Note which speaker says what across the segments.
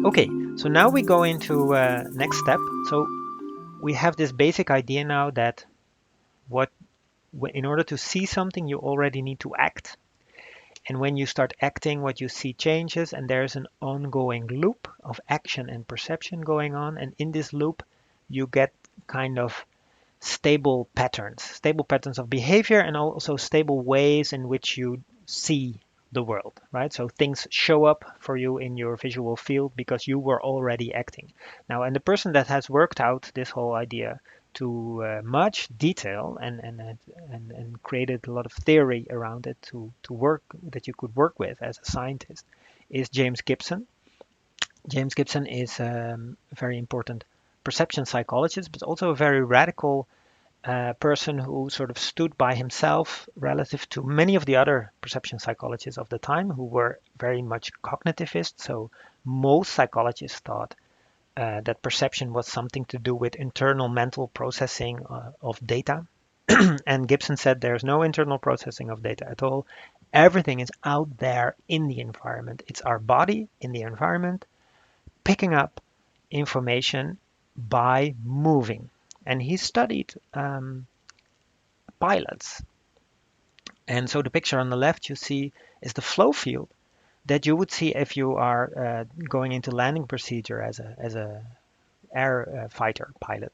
Speaker 1: Okay, so now we go into next step. So we have this basic idea now that what in order to see something, you already need to act. And when you start acting, what you see changes, and there's an ongoing loop of action and perception going on. And in this loop, you get kind of stable patterns of behavior, and also stable ways in which you see the world, right? So things show up for you in your visual field because you were already acting. Now, and the person that has worked out this whole idea to much detail and created a lot of theory around it to work that you could work with as a scientist is James Gibson. James Gibson is a very important perception psychologist, but also a very radical person who sort of stood by himself relative to many of the other perception psychologists of the time who were very much cognitivist. So most psychologists thought that perception was something to do with internal mental processing of data. And Gibson said there's no internal processing of data at all. Everything is out there in the environment. It's our body in the environment picking up information by moving. And he studied pilots. And so the picture on the left you see is the flow field that you would see if you are going into landing procedure as a air fighter pilot.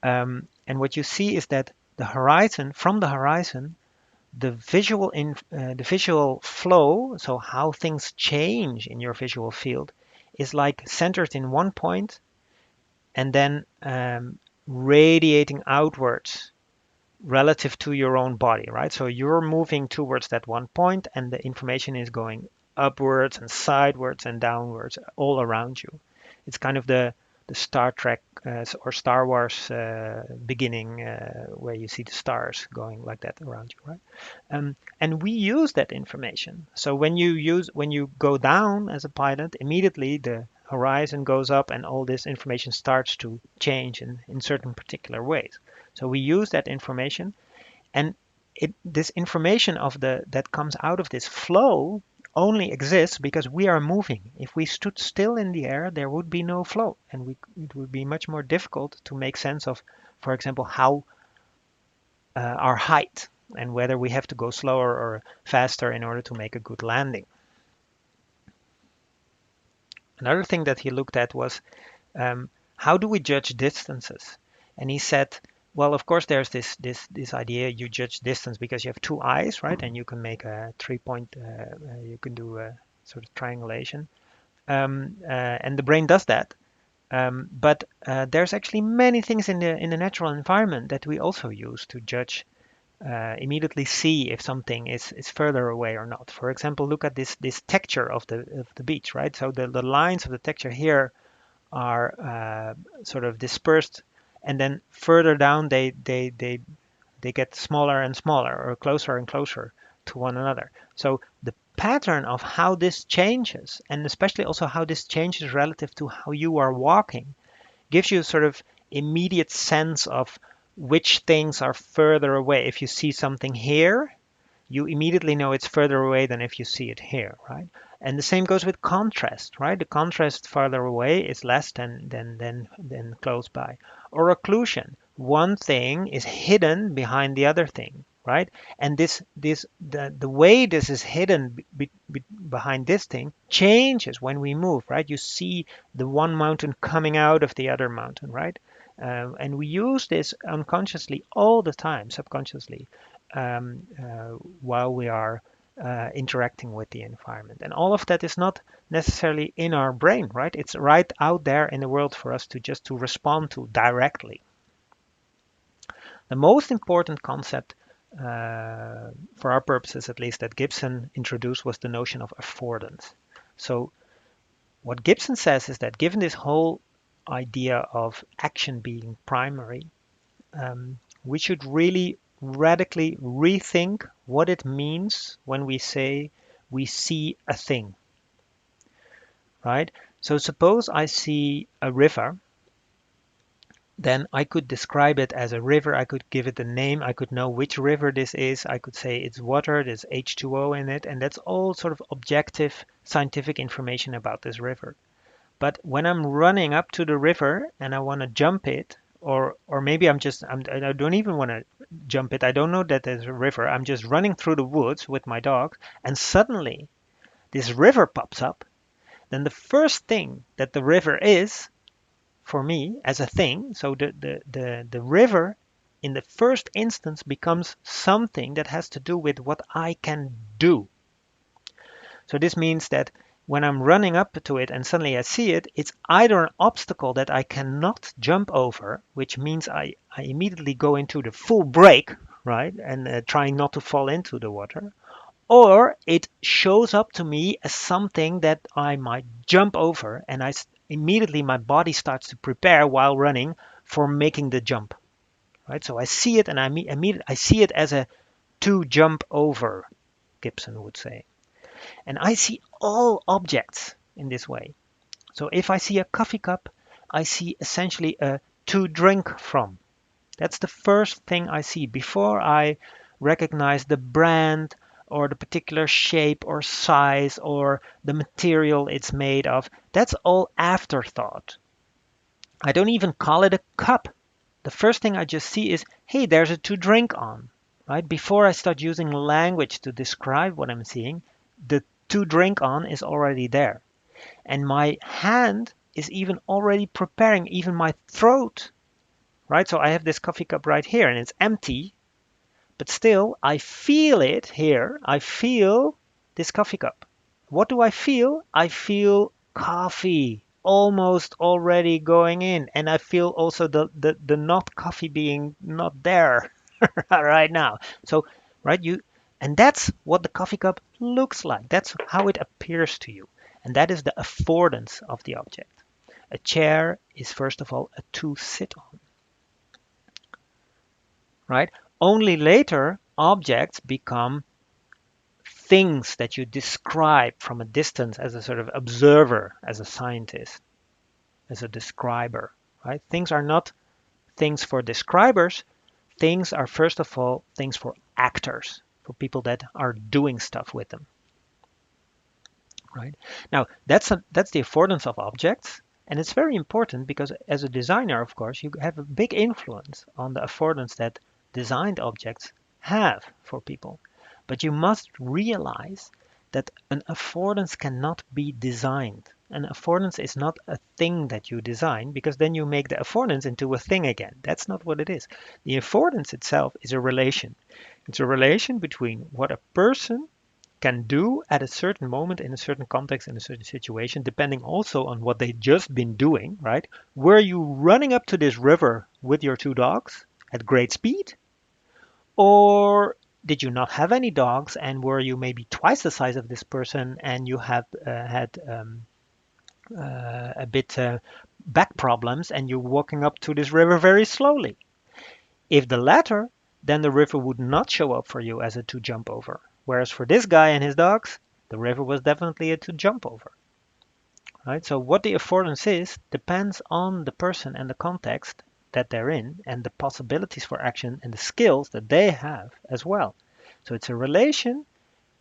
Speaker 1: And what you see is that from the horizon, the visual flow, so how things change in your visual field, is like centered in one point and then radiating outwards relative to your own body, right? So you're moving towards that one point and the information is going upwards and sidewards and downwards all around you. It's kind of the Star Trek or Star Wars beginning where you see the stars going like that around you, right? And we use that information. So when you go down as a pilot, immediately the horizon goes up and all this information starts to change in certain particular ways. So we use that information, and this information that comes out of this flow only exists because we are moving. If we stood still in the air, there would be no flow, and it would be much more difficult to make sense of, for example, how our height and whether we have to go slower or faster in order to make a good landing. Another thing that he looked at was how do we judge distances? And he said, well, of course, there's this idea you judge distance because you have two eyes, right? And you can make a 3-point, you can do a sort of triangulation. And the brain does that. But there's actually many things in the natural environment that we also use to judge, immediately see if something is further away or not. For example, look at this texture of the beach, right? So the lines of the texture here are sort of dispersed, and then further down they get smaller and smaller or closer and closer to one another. So the pattern of how this changes, and especially also how this changes relative to how you are walking, gives you sort of immediate sense of which things are further away. If you see something here, you immediately know it's further away than if you see it here, right? And the same goes with contrast, right? The contrast farther away is less than close by. Or occlusion. One thing is hidden behind the other thing, right? And the way this is hidden behind this thing changes when we move, right? You see the one mountain coming out of the other mountain, right? And we use this unconsciously all the time, subconsciously, while we are interacting with the environment. And all of that is not necessarily in our brain, right? It's right out there in the world for us to respond to directly. The most important concept, for our purposes at least, that Gibson introduced was the notion of affordance. So what Gibson says is that given this whole idea of action being primary, we should really radically rethink what it means when we say we see a thing, right? So suppose I see a river, then I could describe it as a river. I could give it a name. I could know which river this is. I could say it's water, there's H2O in it, and that's all sort of objective scientific information about this river. But when I'm running up to the river and I want to jump it, or maybe I don't even want to jump it. I don't know that there's a river. I'm just running through the woods with my dog, and suddenly this river pops up. Then the first thing that the river is for me as a thing, so the river in the first instance becomes something that has to do with what I can do. So this means that when I'm running up to it and suddenly I see it, it's either an obstacle that I cannot jump over, which means I immediately go into the full brake, right? And trying not to fall into the water. Or it shows up to me as something that I might jump over, and immediately my body starts to prepare while running for making the jump, right? So I see it and I see it as a to jump over, Gibson would say. And I see all objects in this way. So if I see a coffee cup, I see essentially a to drink from. That's the first thing I see before I recognize the brand or the particular shape or size or the material it's made of. That's all afterthought. I don't even call it a cup. The first thing I just see is, hey, there's a to drink on, right? Before I start using language to describe what I'm seeing, the to drink on is already there. And my hand is even already preparing, even my throat, right? So I have this coffee cup right here and it's empty, but still I feel it here. I feel this coffee cup. What do I feel? I feel coffee almost already going in, and I feel also the not coffee being not there right now. So, right, and that's what the coffee cup looks like. That's how it appears to you. And that is the affordance of the object. A chair is first of all a to sit on, right? Only later objects become things that you describe from a distance as a sort of observer, as a scientist, as a describer, right? Things are not things for describers. Things are first of all things for actors, for people that are doing stuff with them, right? Now that's the affordance of objects, and it's very important because as a designer, of course, you have a big influence on the affordance that designed objects have for people. But you must realize that an affordance cannot be designed. An affordance is not a thing that you design because then you make the affordance into a thing again. That's not what it is. The affordance itself is a relation. It's a relation between what a person can do at a certain moment in a certain context in a certain situation, depending also on what they've just been doing, right? Were you running up to this river with your two dogs at great speed? Or did you not have any dogs and were you maybe twice the size of this person and you have had a bit back problems and you're walking up to this river very slowly? If the latter, then the river would not show up for you as a to jump over. Whereas for this guy and his dogs, the river was definitely a to jump over. Right? So what the affordance is depends on the person and the context that they're in and the possibilities for action and the skills that they have as well. So it's a relation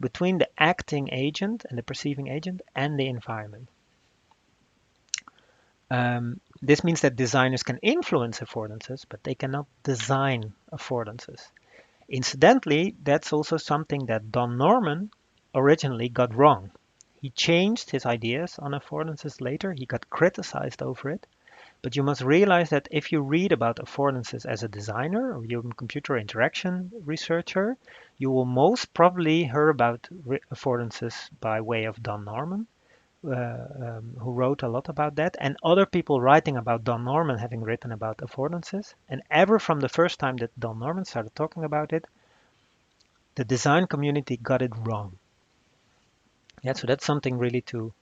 Speaker 1: between the acting agent and the perceiving agent and the environment. This means that designers can influence affordances, but they cannot design affordances. Incidentally, that's also something that Don Norman originally got wrong. He changed his ideas on affordances later. He got criticized over it. But you must realize that if you read about affordances as a designer or you're a computer interaction researcher, you will most probably hear about affordances by way of Don Norman, who wrote a lot about that, and other people writing about Don Norman having written about affordances. And ever from the first time that Don Norman started talking about it, the design community got it wrong. Yeah, so that's something really to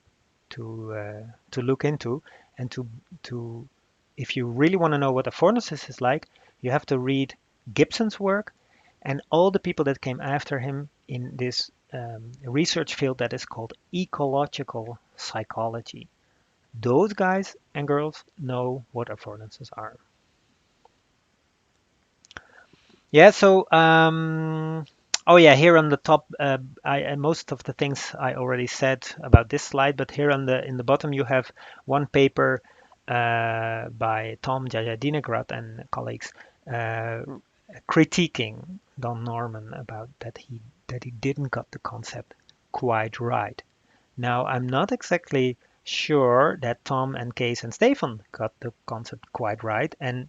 Speaker 1: look into, and to if you really want to know what affordances is like, you have to read Gibson's work and all the people that came after him in this research field that is called ecological psychology. Those guys and girls know what affordances are. Yeah, so Oh yeah, here on the top, most of the things I already said about this slide, but here on the in the bottom you have one paper by Tom Jajadinegrat and colleagues uh, critiquing Don Norman about that he didn't got the concept quite right. Now I'm not exactly sure that Tom and Case and Stefan got the concept quite right, and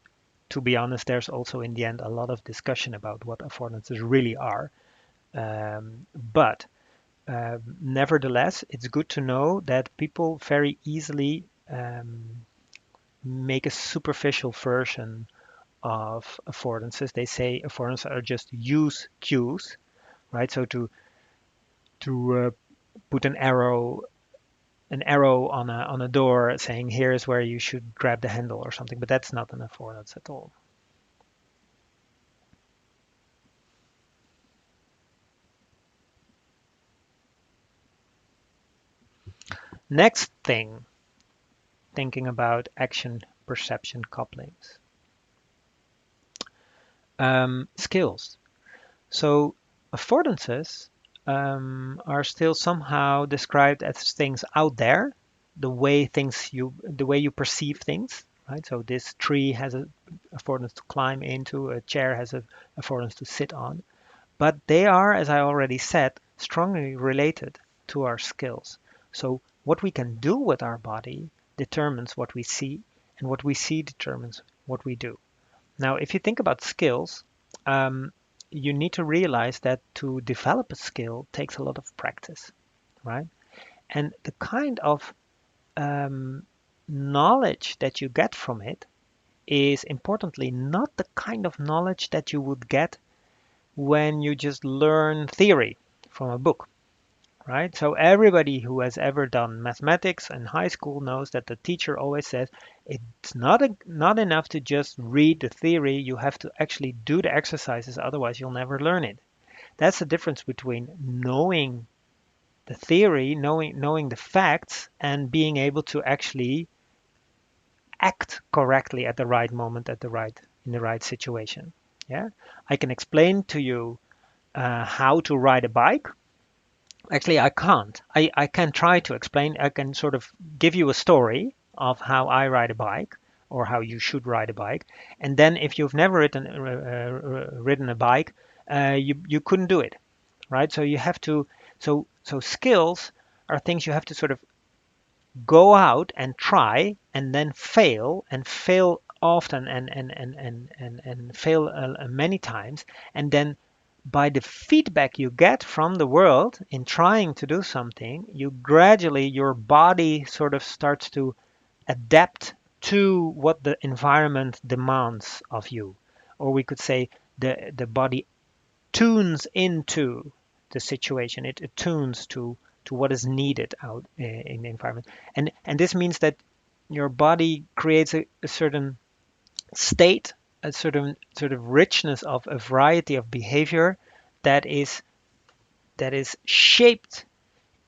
Speaker 1: to be honest, there's also in the end a lot of discussion about what affordances really are. But nevertheless, it's good to know that people very easily make a superficial version of affordances. They say affordances are just use cues, right? So to put an arrow on a door saying here's where you should grab the handle or something, but that's not an affordance at all. Next thing, thinking about action perception couplings. Skills. So affordances are still somehow described as things out there, the way you perceive things, right? So this tree has a affordance to climb into, a chair has a affordance to sit on, but they are, as I already said, strongly related to our skills. So what we can do with our body determines what we see, and what we see determines what we do. Now, if you think about skills, um, you need to realize that to develop a skill takes a lot of practice, right? And the kind of um, knowledge that you get from it is importantly not the kind of knowledge that you would get when you just learn theory from a book, right? So everybody who has ever done mathematics in high school knows that the teacher always says it's not enough to just read the theory. You have to actually do the exercises, otherwise you'll never learn it. That's the difference between knowing the theory, knowing the facts, and being able to actually act correctly at the right moment, in the right situation. Yeah, I can explain to you how to ride a bike. Actually, I can't. I can try to explain. I can sort of give you a story of how I ride a bike or how you should ride a bike. And then if you've never ridden a bike, you couldn't do it, right? So you have to. So skills are things you have to sort of go out and try and then fail often and fail many times, and then by the feedback you get from the world in trying to do something, you gradually, your body sort of starts to adapt to what the environment demands of you. Or we could say the body tunes into the situation. It attunes to what is needed out in the environment. And this means that your body creates a certain state, a certain sort of richness of a variety of behavior that is shaped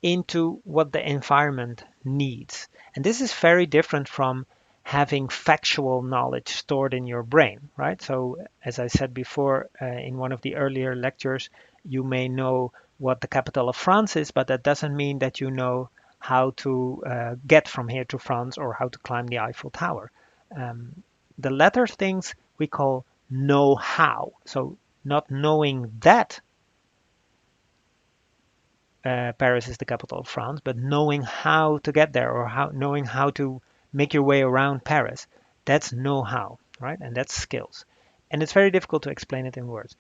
Speaker 1: into what the environment needs. And this is very different from having factual knowledge stored in your brain, right? So, as I said before in one of the earlier lectures, you may know what the capital of France is, but that doesn't mean that you know how to get from here to France or how to climb the Eiffel Tower. Um, the latter things we call know how. So, not knowing that Paris is the capital of France, but knowing how to get there or knowing how to make your way around Paris, that's know-how, right? And that's skills. And it's very difficult to explain it in words.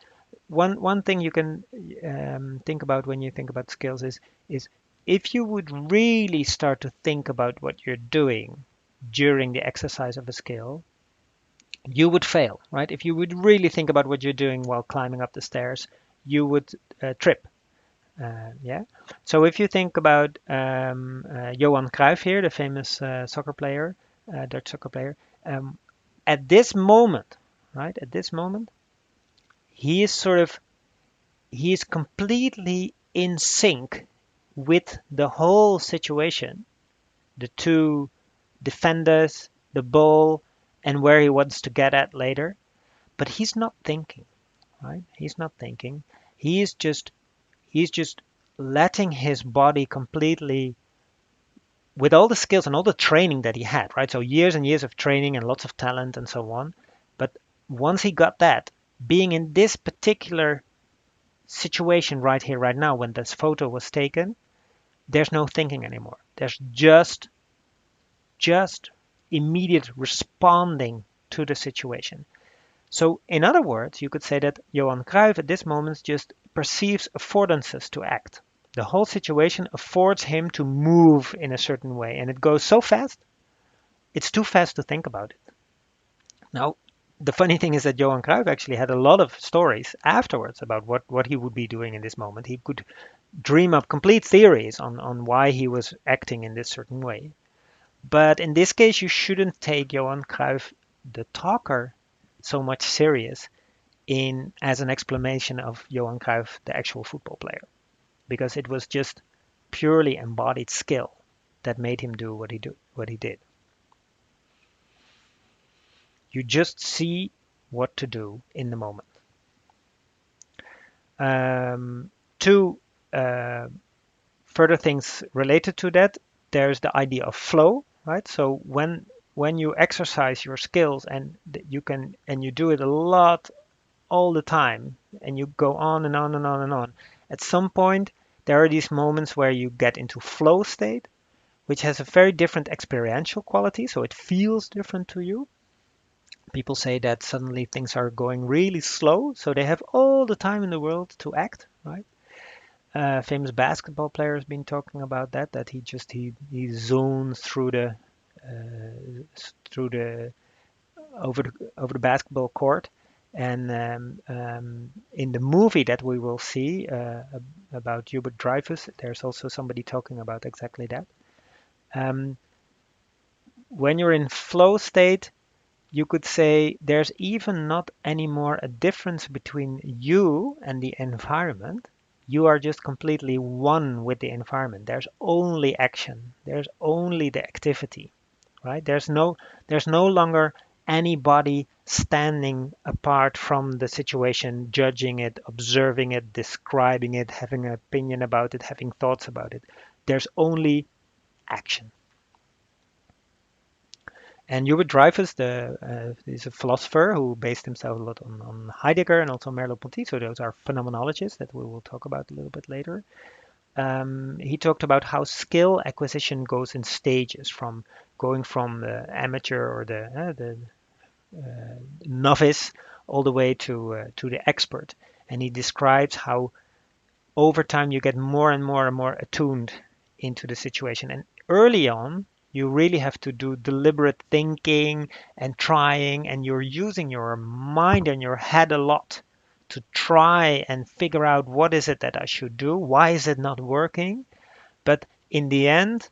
Speaker 1: One thing you can think about when you think about skills is if you would really start to think about what you're doing during the exercise of a skill, you would fail, right? If you would really think about what you're doing while climbing up the stairs, you would trip. Yeah. So if you think about Johan Cruyff here, the famous soccer player, Dutch soccer player, um, at this moment, right? At this moment, he is sort of he is completely in sync with the whole situation, the two defenders, the ball, and where he wants to get at later. But he's not thinking, right? He's not thinking. He's just he's just letting his body completely, with all the skills and all the training that he had, right? So years and years of training and lots of talent and so on. But once he got that, being in this particular situation right here, right now, when this photo was taken, there's no thinking anymore. There's just immediate responding to the situation. So, in other words, you could say that Johan Cruyff at this moment just perceives affordances to act. The whole situation affords him to move in a certain way, and it goes so fast, it's too fast to think about it. Now, the funny thing is that Johan Cruyff actually had a lot of stories afterwards about what he would be doing in this moment. He could dream up complete theories on why he was acting in this certain way. But in this case, you shouldn't take Johan Cruyff, the talker, so much serious in as an explanation of Johan Cruyff, the actual football player, because it was just purely embodied skill that made him do what he did. You just see what to do in the moment. Two further things related to that. There's the idea of flow, right? So when you exercise your skills and you do it a lot all the time and you go on and on and on and on, at some point there are these moments where you get into flow state, which has a very different experiential quality, so it feels different to you. People say that suddenly things are going really slow, so they have all the time in the world to act, right? Famous basketball player has been talking about that he zones through the over the basketball court. And in the movie that we will see about Hubert Dreyfus, there's also somebody talking about exactly that. Um, when you're in flow state, you could say there's even not anymore a difference between you and the environment. You are just completely one with the environment. There's only action. There's only the activity, right? There's no longer anybody standing apart from the situation, judging it, observing it, describing it, having an opinion about it, having thoughts about it. There's only action. And Hubert Dreyfus is a philosopher who based himself a lot on Heidegger and also Merleau-Ponty. So those are phenomenologists that we will talk about a little bit later. He talked about how skill acquisition goes in stages, from going from the amateur or the novice all the way to the expert. And he describes how over time you get more and more and more attuned into the situation. And early on, you really have to do deliberate thinking and trying, and you're using your mind and your head a lot to try and figure out what is it that I should do, why is it not working. But in the end,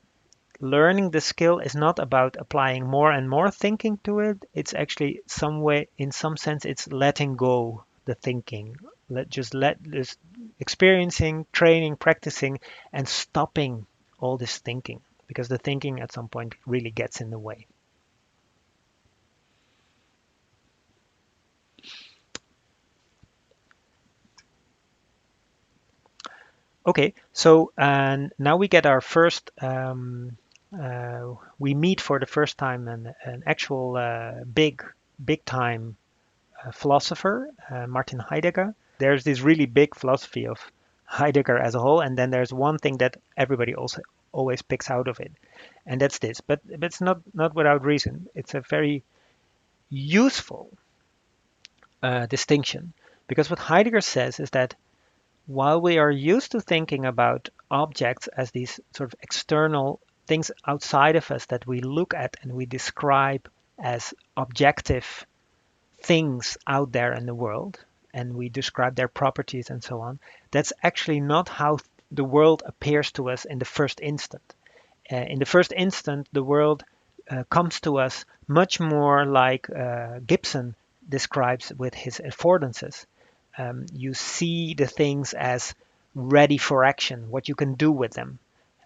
Speaker 1: learning the skill is not about applying more and more thinking to it. It's actually some way, in some sense, it's letting go the thinking. Let this experiencing, training, practicing, and stopping all this thinking, because the thinking at some point really gets in the way. Okay, so now we get our first. We meet for the first time an actual big time philosopher, Martin Heidegger. There's this really big philosophy of Heidegger as a whole, and then there's one thing that everybody also always picks out of it, and that's this. But it's not without reason. It's a very useful distinction, because what Heidegger says is that while we are used to thinking about objects as these sort of external things outside of us that we look at and we describe as objective things out there in the world, and we describe their properties and so on, that's actually not how the world appears to us in the first instant. In the first instant, the world comes to us much more like Gibson describes with his affordances. You see the things as ready for action, what you can do with them.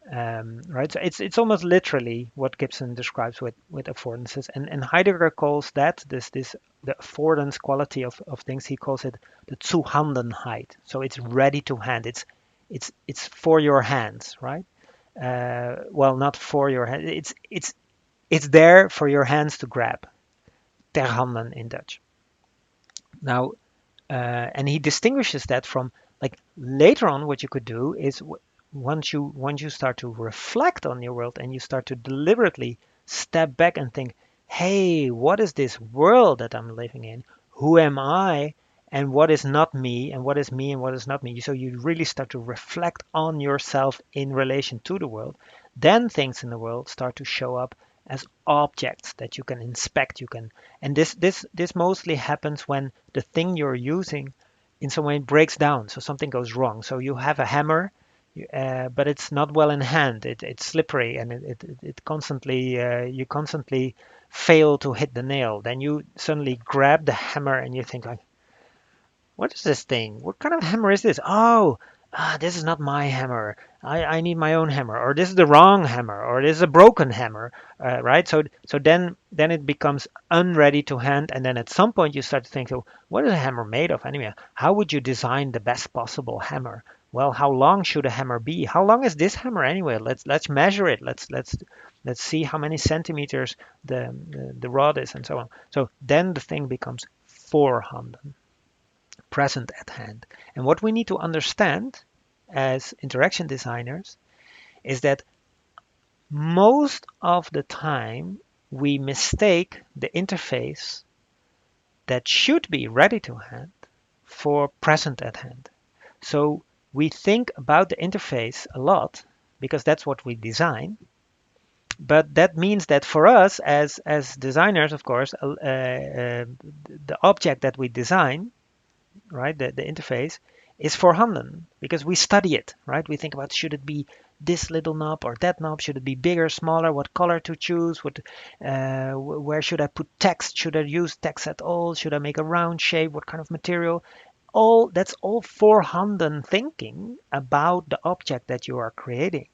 Speaker 1: Right, so it's almost literally what Gibson describes with affordances, and Heidegger calls that this the affordance quality of things. He calls it the Zuhandenheit. So it's ready to hand. It's for your hands, right? Well, not for your hand. It's there for your hands to grab. Ter handen in Dutch. Now, and he distinguishes that from like later on. What you could do is once you start to reflect on your world and you start to deliberately step back and think, hey, what is this world that I'm living in? Who am I? And what is not me? And what is me and what is not me? So you really start to reflect on yourself in relation to the world. Then things in the world start to show up as objects that you can inspect. And this mostly happens when the thing you're using in some way breaks down. So something goes wrong. So you have a hammer, but it's not well in hand. It's slippery, and it constantly you constantly fail to hit the nail. Then you suddenly grab the hammer and you think like, what is this thing? What kind of hammer is this? Oh, this is not my hammer. I need my own hammer, or this is the wrong hammer, or this is a broken hammer, right? So then it becomes unready to hand, and then at some point you start to think, so what is a hammer made of anyway? How would you design the best possible hammer? Well, how long should a hammer be? How long is this hammer anyway? Let's measure it. Let's see how many centimeters the rod is, and so on. So then the thing becomes voorhanden, present at hand. And what we need to understand as interaction designers is that most of the time we mistake the interface that should be ready to hand for present at hand. So we think about the interface a lot because that's what we design. But that means that for us as designers, of course, the object that we design, right, the interface, is voorhanden because we study it, right? We think about, should it be this little knob or that knob? Should it be bigger, smaller? What color to choose? Where should I put text? Should I use text at all? Should I make a round shape? What kind of material? All that's all voorhanden thinking about the object that you are creating.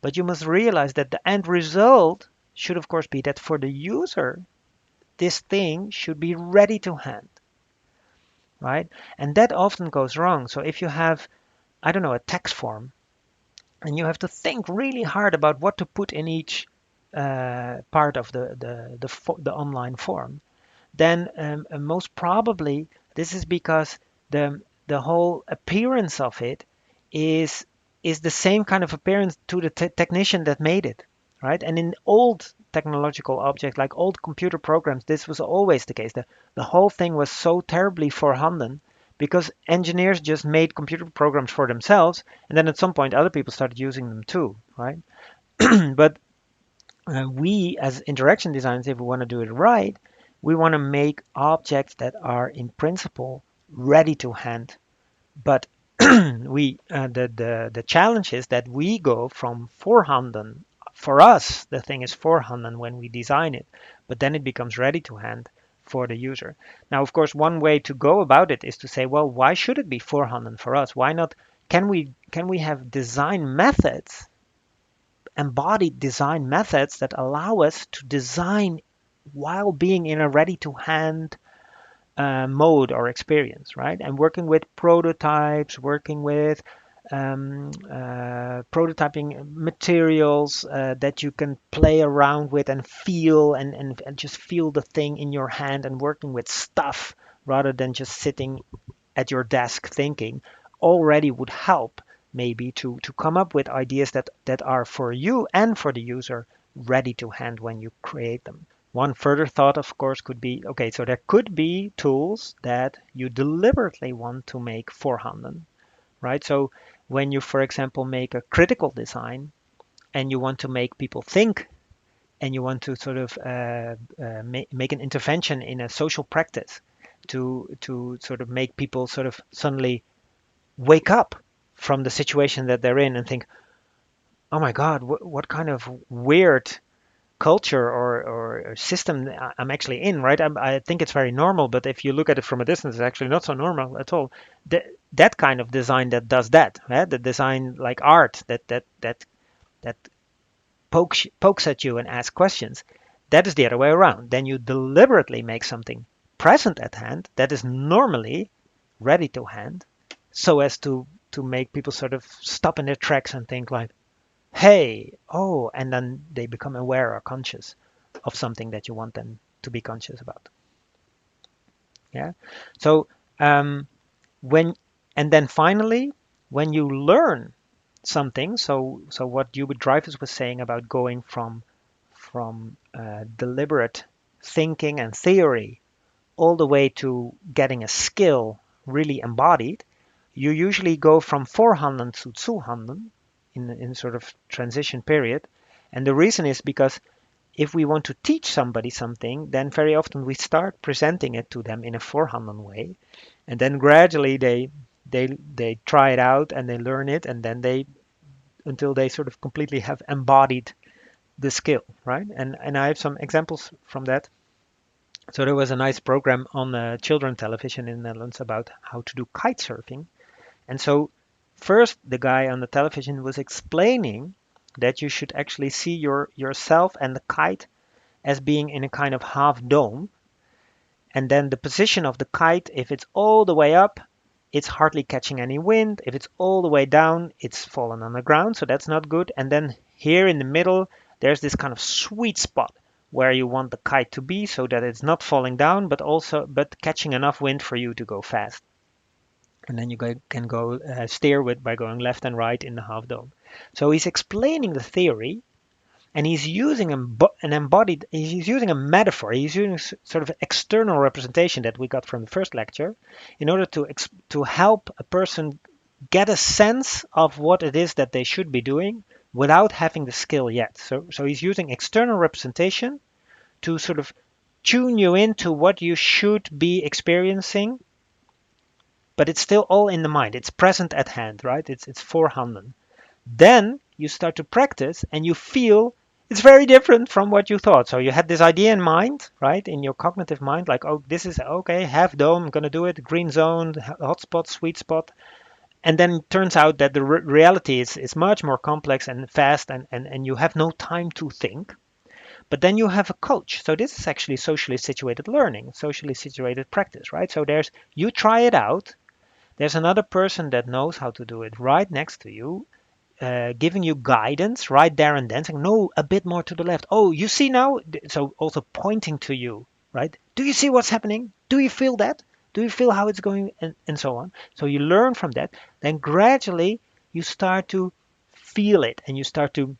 Speaker 1: But you must realize that the end result should, of course, be that for the user, this thing should be ready to hand, right? And that often goes wrong. So if you have, I don't know, a text form, and you have to think really hard about what to put in each part of the online form, then most probably this is because the whole appearance of it is the same kind of appearance to the technician that made it, right? And in old technological objects, like old computer programs, this was always the case. The whole thing was so terribly voorhanden because engineers just made computer programs for themselves, and then at some point other people started using them too, right? But we as interaction designers, if we want to do it right, we want to make objects that are in principle ready to hand. But the challenge is that we go from voorhanden. For us, the thing is voorhanden when we design it, but then it becomes ready to hand for the user. Now, of course, one way to go about it is to say, well, why should it be voorhanden for us? Why not? Can we have design methods, embodied design methods that allow us to design while being in a ready to hand mode or experience, right? And working with prototypes, working with prototyping materials that you can play around with and feel and just feel the thing in your hand, and working with stuff rather than just sitting at your desk thinking already would help maybe to come up with ideas that are for you and for the user ready to hand when you create them. One further thought, of course, could be, okay, so there could be tools that you deliberately want to make voorhanden, right? So when you, for example, make a critical design and you want to make people think, and you want to sort of make an intervention in a social practice to sort of make people sort of suddenly wake up from the situation that they're in and think, oh my God, what kind of weird culture or system I'm actually in, right? I think it's very normal, but if you look at it from a distance, it's actually not so normal at all. That kind of design that does that, right? The design like art that pokes at you and asks questions, that is the other way around. Then you deliberately make something present at hand, that is normally ready to hand, so as to make people sort of stop in their tracks and think like, hey, oh, and then they become aware or conscious of something that you want them to be conscious about. Yeah. So um, when and then finally, when you learn something, so what Hubert Dreyfus was saying about going from deliberate thinking and theory all the way to getting a skill really embodied, you usually go from voorhanden to zuhanden in sort of transition period. And the reason is because if we want to teach somebody something, then very often we start presenting it to them in a voorhanden way, and then gradually they try it out and they learn it, and then they until they sort of completely have embodied the skill, right? And I have some examples from that. So there was a nice program on children television in the Netherlands about how to do kite surfing. And so first the guy on the television was explaining that you should actually see yourself and the kite as being in a kind of half dome. And then the position of the kite, if it's all the way up, it's hardly catching any wind. If it's all the way down, it's fallen on the ground, so that's not good. And then here in the middle, there's this kind of sweet spot where you want the kite to be so that it's not falling down, but catching enough wind for you to go fast. And then can go steer with by going left and right in the half dome. So he's explaining the theory, and he's using an embodied, he's using a metaphor, he's using sort of external representation that we got from the first lecture in order to help a person get a sense of what it is that they should be doing without having the skill yet. So he's using external representation to sort of tune you into what you should be experiencing, but it's still all in the mind. It's present at hand, right? It's voorhanden. Then you start to practice and you feel it's very different from what you thought. So you had this idea in mind, right? In your cognitive mind, like, oh, this is okay, half dome, I'm going to do it, green zone, hot spot, sweet spot. And then it turns out that the reality is much more complex and fast, and you have no time to think. But then you have a coach. So this is actually socially situated learning, socially situated practice, right? So you try it out. There's another person that knows how to do it right next to you, giving you guidance right there and then, saying, no, a bit more to the left. Oh, you see now? So also pointing to you, right? Do you see what's happening? Do you feel that? Do you feel how it's going? And so on. So you learn from that. Then gradually you start to feel it and you start to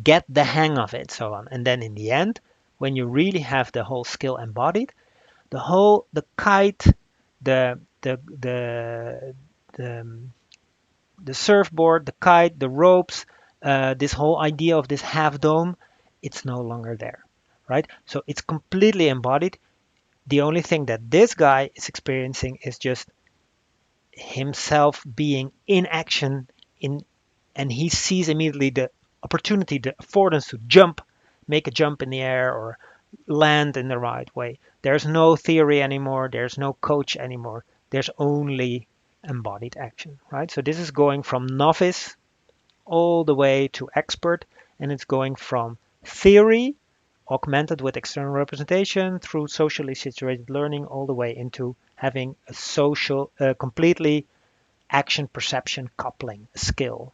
Speaker 1: get the hang of it, so on. And then in the end, when you really have the whole skill embodied, the kite, the the the surfboard, the kite, the ropes, this whole idea of this half dome, it's no longer there, right? So it's completely embodied. The only thing that this guy is experiencing is just himself being in action and he sees immediately the opportunity, the affordance to jump, make a jump in the air or land in the right way. There's no theory anymore. There's no coach anymore. There's only embodied action, right? So this is going from novice all the way to expert, and it's going from theory augmented with external representation through socially situated learning all the way into having a completely action perception coupling skill.